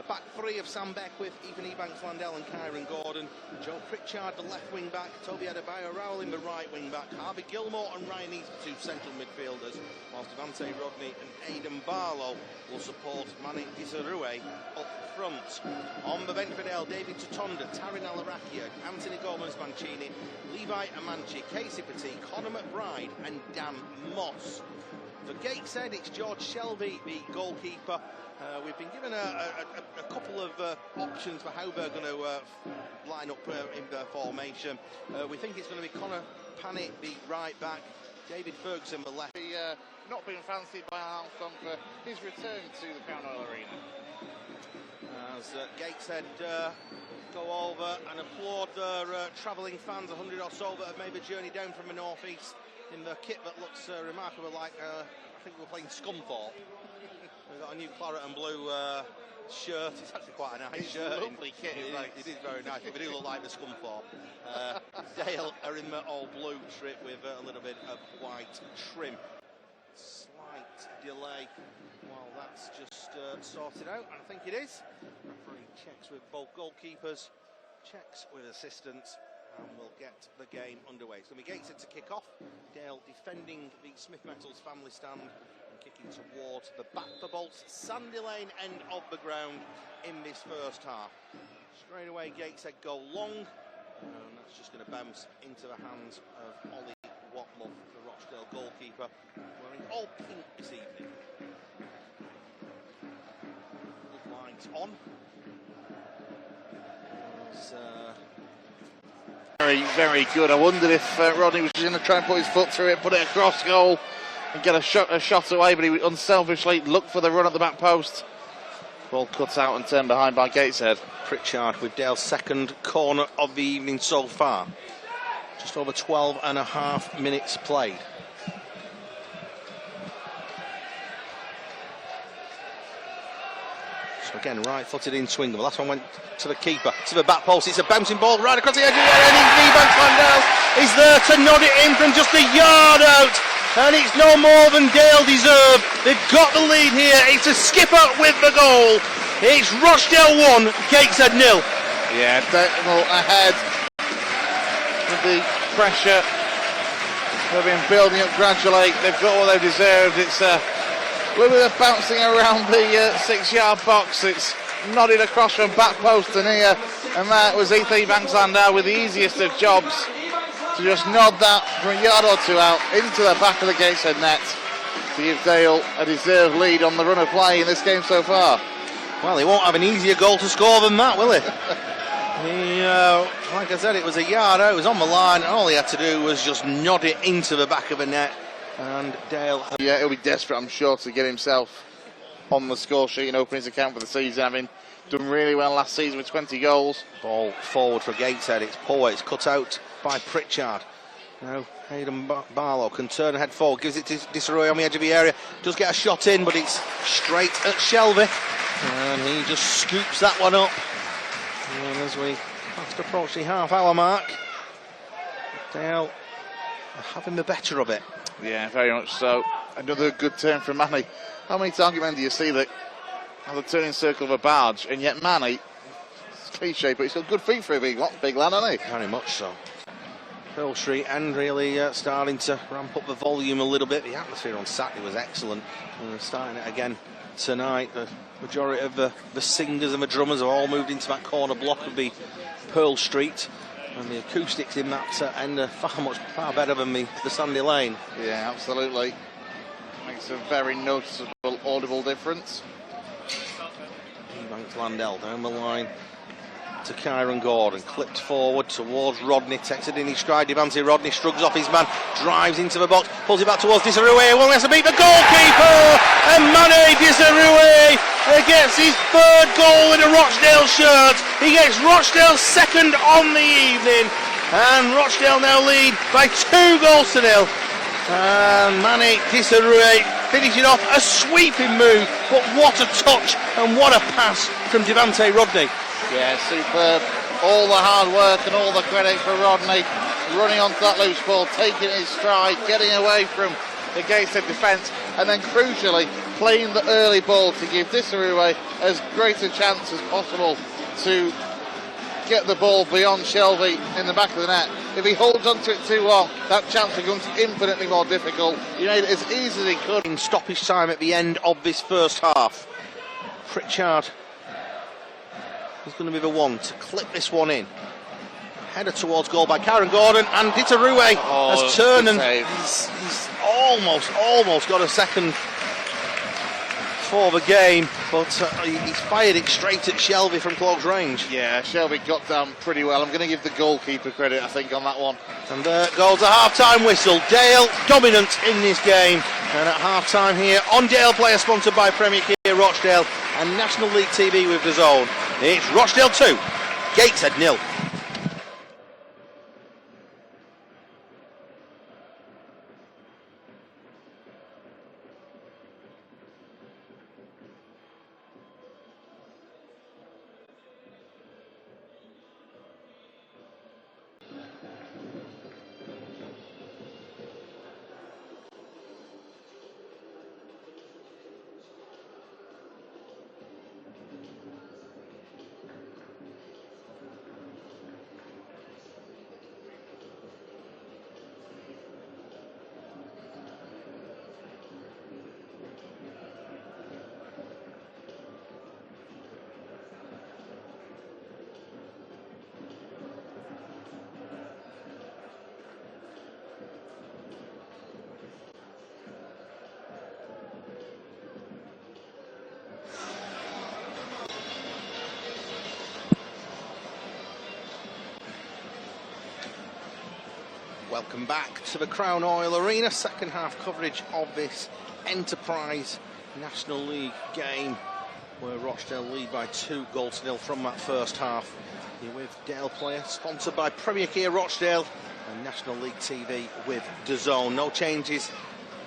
back three of Sam Beckwith, Ethan Ebanks-Landell and Kyron Gordon. Joe Pritchard, the left wing back. Toby Adebayo-Rowling, the right wing back. Harvey Gilmore and Ryan East, the two central midfielders. Whilst Devante Rodney and Aidan Barlow will support Manny Disarue up front. On the bench for Dale, David Tutonda, Taryn Alarakia, Anthony Gomez-Mancini, Levi Amanchi, Casey Petit, Conor McBride and Dan Moss. For Gateshead, it's George Shelby, the goalkeeper. We've been given a couple of options for how they're going to line up in their formation. We think it's going to be Conor Panic, the right back, David Ferguson, the left. Not been fancied by Armstrong for his return to the Crown Oil Arena. As Gateshead go over and applaud their travelling fans, 100 or so that have made the journey down from the northeast in the kit that looks remarkable, like I think we're playing Scunthorpe. We've got a new claret and blue shirt. It's actually quite a nice shirt. Lovely kit. It is very nice. They do look like the Scunthorpe. Dale are in the all blue strip with a little bit of white trim. Slight delay while that's just sorted out, and I think it is. Referee checks with both goalkeepers, checks with assistants, and we'll get the game underway. It's going to be Gateshead to kick off. Dale defending the Smith Metals family stand and kicking towards the back the bolts sandy lane end of the ground in this first half. Straight away Gateshead go long, and that's just going to bounce into the hands of Ollie Watmuth, the Rochdale goalkeeper, wearing all pink this evening. Good lines on. Very, very good. I wondered if Rodney was going to try and put his foot through it, put it across goal and get a shot away, but he unselfishly looked for the run at the back post. Ball cut out and turned behind by Gateshead. Pritchard with Dale's second corner of the evening so far. Just over 12 and a half minutes played. So again, right-footed in swing. The last one went to the keeper, to the back post. It's a bouncing ball right across the edge of the area, and Ebanks-Landell is there to nod it in from just a yard out. And it's no more than Dale deserve. They've got the lead here. It's a skipper with the goal. It's Rochdale 1, Gateshead 0. Yeah, Dale ahead with the pressure. They've been building up gradually. They've got what they've deserved. It's a little bit of bouncing around the 6-yard box. It's nodded across from back post to near, and that was Ethan Ebanks-Landell with the easiest of jobs to just nod that from a yard or two out into the back of the Gateshead net to give Dale a deserved lead on the run of play in this game so far. Well, he won't have an easier goal to score than that, will he? Like I said, it was a yard out, it was on the line, and all he had to do was just nod it into the back of the net. And Dale... Yeah, he'll be desperate, I'm sure, to get himself on the score sheet and open his account for the season, having done really well last season with 20 goals. Ball forward for Gateshead, it's poor, it's cut out by Pritchard. Now Aidan Barlow can turn and head forward, gives it to Disarue on the edge of the area, does get a shot in, but it's straight at Shelby, and he just scoops that one up. And as we fast approach the half-hour mark, Dale are having the better of it. Yeah, very much so. Another good turn from Manny. How many target men do you see that have the turning circle of a barge, and yet Manny, it's cliche, but he's got good feet for a big lad, hasn't he? Very much so. Pearl Street and really starting to ramp up the volume a little bit. The atmosphere on Saturday was excellent, and we're starting it again tonight. The majority of the singers and the drummers have all moved into that corner block of the Pearl Street, and the acoustics in that end are far better than the Sandy Lane. Yeah, absolutely. Makes a very noticeable, audible difference. Ebanks-Landell down the line to Kyron Gordon, clipped forward towards Rodney, takes it in his stride. Devante Rodney shrugs off his man, drives into the box, pulls it back towards Disarue. Well, has to beat the goalkeeper, and Manny Disarue gets his third goal in a Rochdale shirt. He gets Rochdale's second on the evening, and Rochdale now lead by 2-0. And Manny Disarue finishing off a sweeping move, but what a touch and what a pass from Devante Rodney. Yeah, superb. All the hard work and all the credit for Rodney. Running onto that loose ball, taking his stride, getting away from the Gateshead defence, and then crucially playing the early ball to give Disarue as great a chance as possible to get the ball beyond Shelby in the back of the net. If he holds onto it too long, that chance becomes infinitely more difficult. He made it as easy as he could. In stoppage time at the end of this first half, Pritchard is going to be the one to clip this one in. Header towards goal by Karen Gordon, and Disarue has turned and he's almost got a second for the game, but he's fired it straight at Shelby from close range. Yeah, Shelby got down pretty well. I'm going to give the goalkeeper credit, I think, on that one. And there goes the half-time whistle. Dale dominant in this game, and at half-time here on Dale Player, sponsored by Premier Kia Rochdale and National League TV with DAZN. It's Rochdale 2, Gateshead 0. Welcome back to the Crown Oil Arena, second half coverage of this Enterprise National League game, where Rochdale lead by 2-0 from that first half. You're with Dale Player, sponsored by Premier Kia Rochdale and National League TV with DAZN. No changes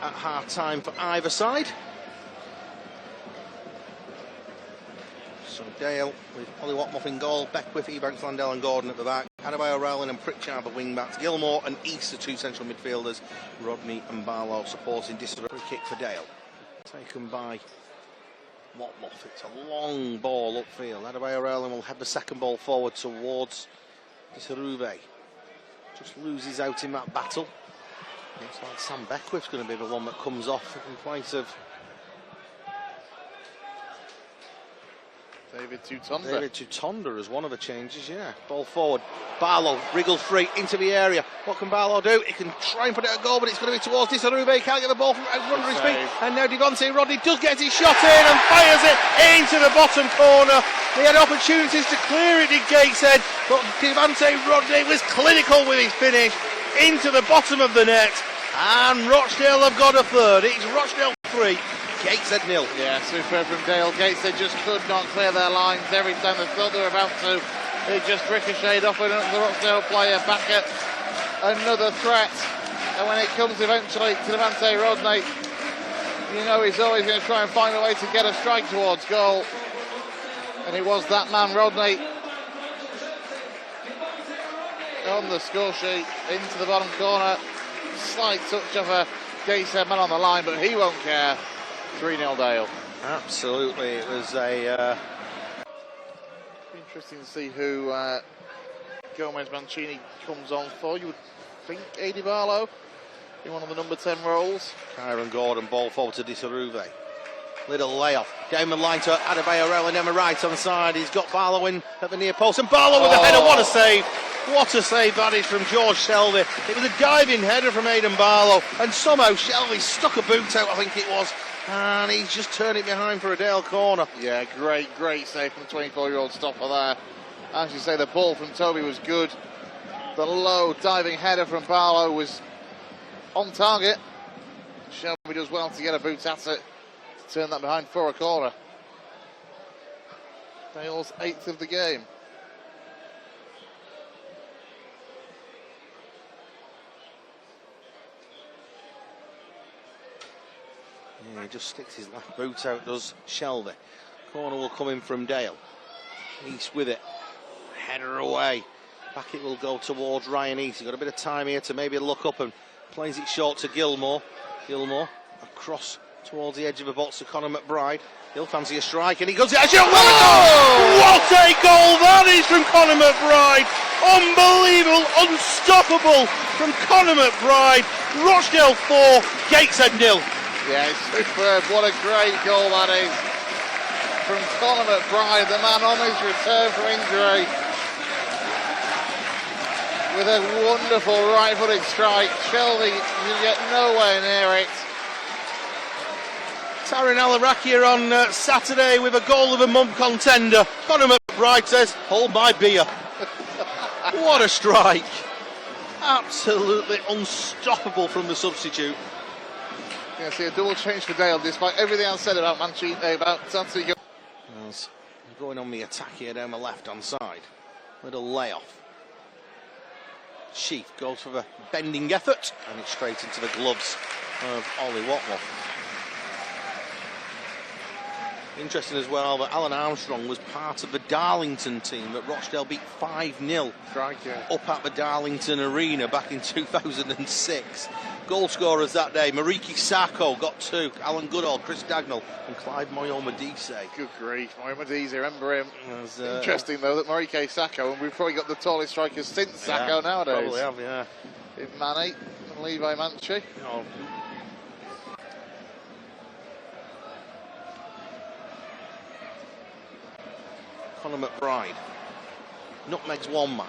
at half time for either side. So Dale with Ollie Watmoff in goal, Beckwith, Ebanks, Landell and Gordon at the back, Adebayo, Rowland and Pritchard the wing backs, Gilmore and East the two central midfielders, Rodney and Barlow supporting Disarue. Free kick for Dale, taken by Watmoff. It's a long ball upfield. Adebayo, Rowland will head the second ball forward towards Disarue. Just loses out in that battle. Looks like Sam Beckwith's going to be the one that comes off in place of David Tutonda. David Tutonda as one of the changes, yeah. Ball forward. Barlow wriggles free into the area. What can Barlow do? He can try and put it at goal, but it's going to be towards Disarue. He can't get the ball from under his feet. And now Devontae Rodney does get his shot in and fires it into the bottom corner. He had opportunities to clear it in Gateshead, but Devontae Rodney was clinical with his finish into the bottom of the net. And Rochdale have got a third. It's Rochdale 3. Gateshead 0. Yeah, superb from Dale. Gateshead just could not clear their lines every time they thought they were about to. It just ricocheted off the Rochdale player back at another threat. And when it comes eventually to Devontae Rodney, you know he's always going to try and find a way to get a strike towards goal. And it was that man, Rodney, on the score sheet, into the bottom corner. Slight touch of a Gateshead man on the line, but he won't care. 3-0 Dale. Absolutely, it was a... Interesting to see who Gomez Mancini comes on for. You would think Adi Barlow in one of the number 10 roles. Kyron Gordon, ball forward to Disarue. Little layoff, down the line to Adebayo, Rowland on the right on the side. He's got Barlow in at the near post, and Barlow with a header. What a save! What a save that is from George Shelby. It was a diving header from Aidan Barlow, and somehow Shelby stuck a boot out, I think it was, and he's just turned it behind for a Dale corner. Yeah, great save from the 24-year-old stopper there. As you say, the ball from Toby was good. The low diving header from Barlow was on target. Shelby does well to get a boot at it, to turn that behind for a corner. Dale's 8th of the game. Yeah, he just sticks his left boot out, does Shelby. Corner will come in from Dale. East with it. Header away. Back it will go towards Ryan East. He's got a bit of time here to maybe look up and plays it short to Gilmore. Gilmore across towards the edge of the box to Conor McBride. He'll fancy a strike and he goes, what a goal that is from Conor McBride! Unbelievable, unstoppable from Conor McBride. Rochdale 4, Gateshead 0. Yeah, it's superb. What a great goal that is from Conor McBride, the man on his return from injury, with a wonderful right-footed strike. Shelby, you get nowhere near it. Taryn Al-Arakia on Saturday with a goal of a month contender. Conor McBride says, hold my beer. What a strike. Absolutely unstoppable from the substitute. Yeah, see a double change for Dale, despite everything else said about Santiago. Going on the attack here down the left-hand side. Little layoff. Sheaf goes for the bending effort, and it's straight into the gloves of Ollie Watmore. Interesting as well that Alan Armstrong was part of the Darlington team that Rochdale beat 5-0 up at the Darlington Arena back in 2006. Goal scorers that day, Mariki Sacco got 2, Alan Goodall, Chris Dagnall and Clive Moyomadise. Good grief, Moyomadise, remember him. Interesting though that Mariki Sacco, and we've probably got the tallest strikers since Sacco nowadays. Probably have, yeah. In Manny and Levi Manchi. Oh. Conor McBride nutmegs one man.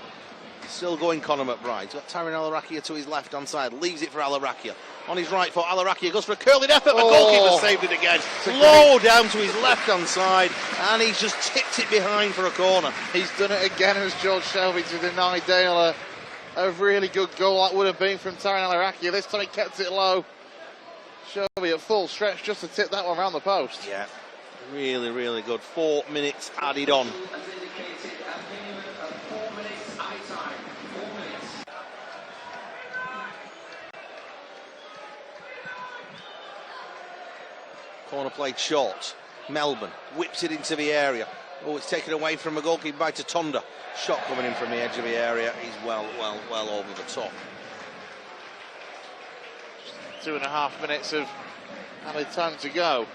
Still going Conor McBride. He's got Taryn Al-Arakia to his left hand side. Leaves it for Al-Arakia. On his right foot, Al-Arakia goes for a curling effort. The goalkeeper saved it again. Low down to his left hand side, and he's just tipped it behind for a corner. He's done it again as George Shelby to deny Dale a really good goal that would have been from Taryn Al-Arakia. This time he kept it low. Shelby at full stretch just to tip that one around the post. Yeah. Really, really good. 4 minutes added on. Corner played short. Melbourne whips it into the area. Oh, it's taken away from a goalkeeper by Tatonda. Shot coming in from the edge of the area. He's well over the top. 2.5 minutes of added time to go.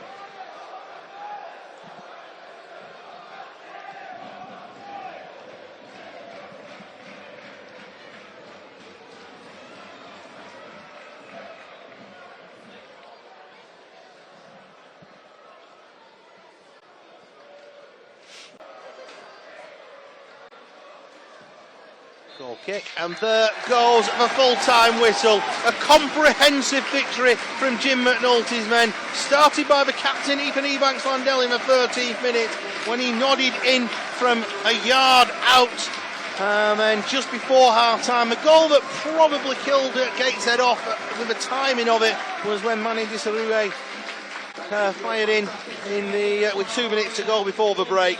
Goal kick, and there goes the full-time whistle. A comprehensive victory from Jim McNulty's men, started by the captain Ethan Ebanks-Landell in the 13th minute when he nodded in from a yard out. And just before half-time, the goal that probably killed Gateshead off with the timing of it was when Manny Disarue fired in the with 2 minutes to go before the break.